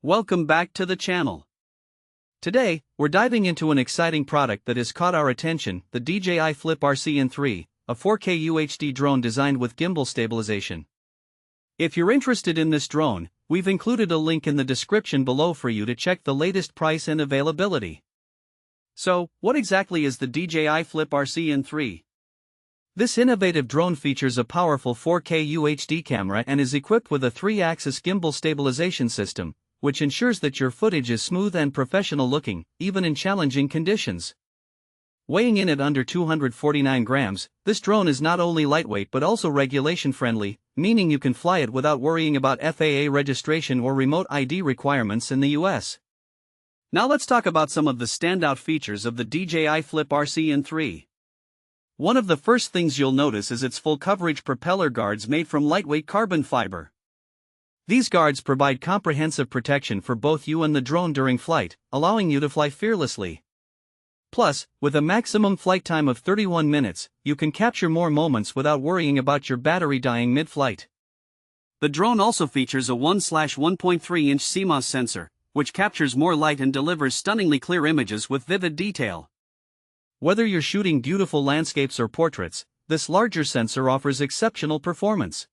Welcome back to the channel. Today, we're diving into an exciting product that has caught our attention, the DJI Flip RC-N3, a 4K UHD drone designed with gimbal stabilization. If you're interested in this drone, we've included a link in the description below for you to check the latest price and availability. So, what exactly is the DJI Flip RC-N3? This innovative drone features a powerful 4K UHD camera and is equipped with a 3-axis gimbal stabilization system, which ensures that your footage is smooth and professional looking, even in challenging conditions. Weighing in at under 249 grams, this drone is not only lightweight but also regulation-friendly, meaning you can fly it without worrying about FAA registration or remote ID requirements in the US. Now let's talk about some of the standout features of the DJI Flip RC-N3. One of the first things you'll notice is its full-coverage propeller guards made from lightweight carbon fiber. These guards provide comprehensive protection for both you and the drone during flight, allowing you to fly fearlessly. Plus, with a maximum flight time of 31 minutes, you can capture more moments without worrying about your battery dying mid-flight. The drone also features a 1/1.3-inch CMOS sensor, which captures more light and delivers stunningly clear images with vivid detail. Whether you're shooting beautiful landscapes or portraits, this larger sensor offers exceptional performance.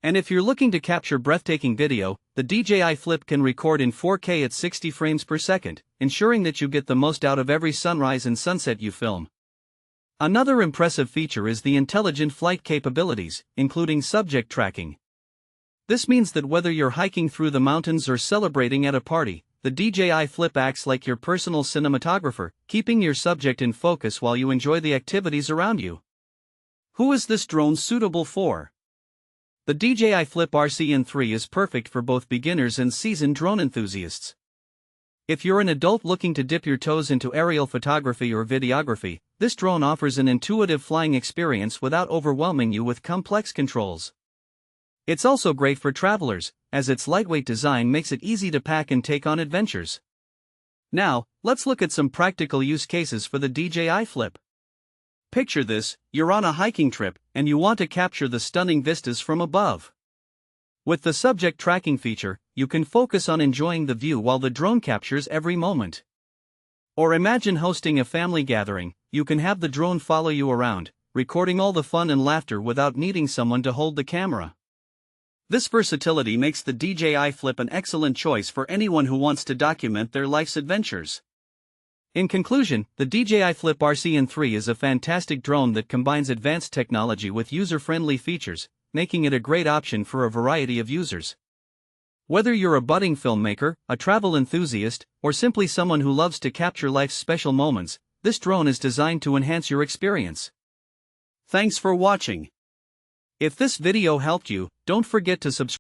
And if you're looking to capture breathtaking video, the DJI Flip can record in 4K at 60 frames per second, ensuring that you get the most out of every sunrise and sunset you film. Another impressive feature is the intelligent flight capabilities, including subject tracking. This means that whether you're hiking through the mountains or celebrating at a party, the DJI Flip acts like your personal cinematographer, keeping your subject in focus while you enjoy the activities around you. Who is this drone suitable for? The DJI Flip RC-N3 is perfect for both beginners and seasoned drone enthusiasts. If you're an adult looking to dip your toes into aerial photography or videography, this drone offers an intuitive flying experience without overwhelming you with complex controls. It's also great for travelers, as its lightweight design makes it easy to pack and take on adventures. Now, let's look at some practical use cases for the DJI Flip. Picture this: you're on a hiking trip, and you want to capture the stunning vistas from above. With the subject tracking feature, you can focus on enjoying the view while the drone captures every moment. Or imagine hosting a family gathering, you can have the drone follow you around, recording all the fun and laughter without needing someone to hold the camera. This versatility makes the DJI Flip an excellent choice for anyone who wants to document their life's adventures. In conclusion, the DJI Flip RC-N3 is a fantastic drone that combines advanced technology with user-friendly features, making it a great option for a variety of users. Whether you're a budding filmmaker, a travel enthusiast, or simply someone who loves to capture life's special moments, this drone is designed to enhance your experience. Thanks for watching. If this video helped you, don't forget to subscribe.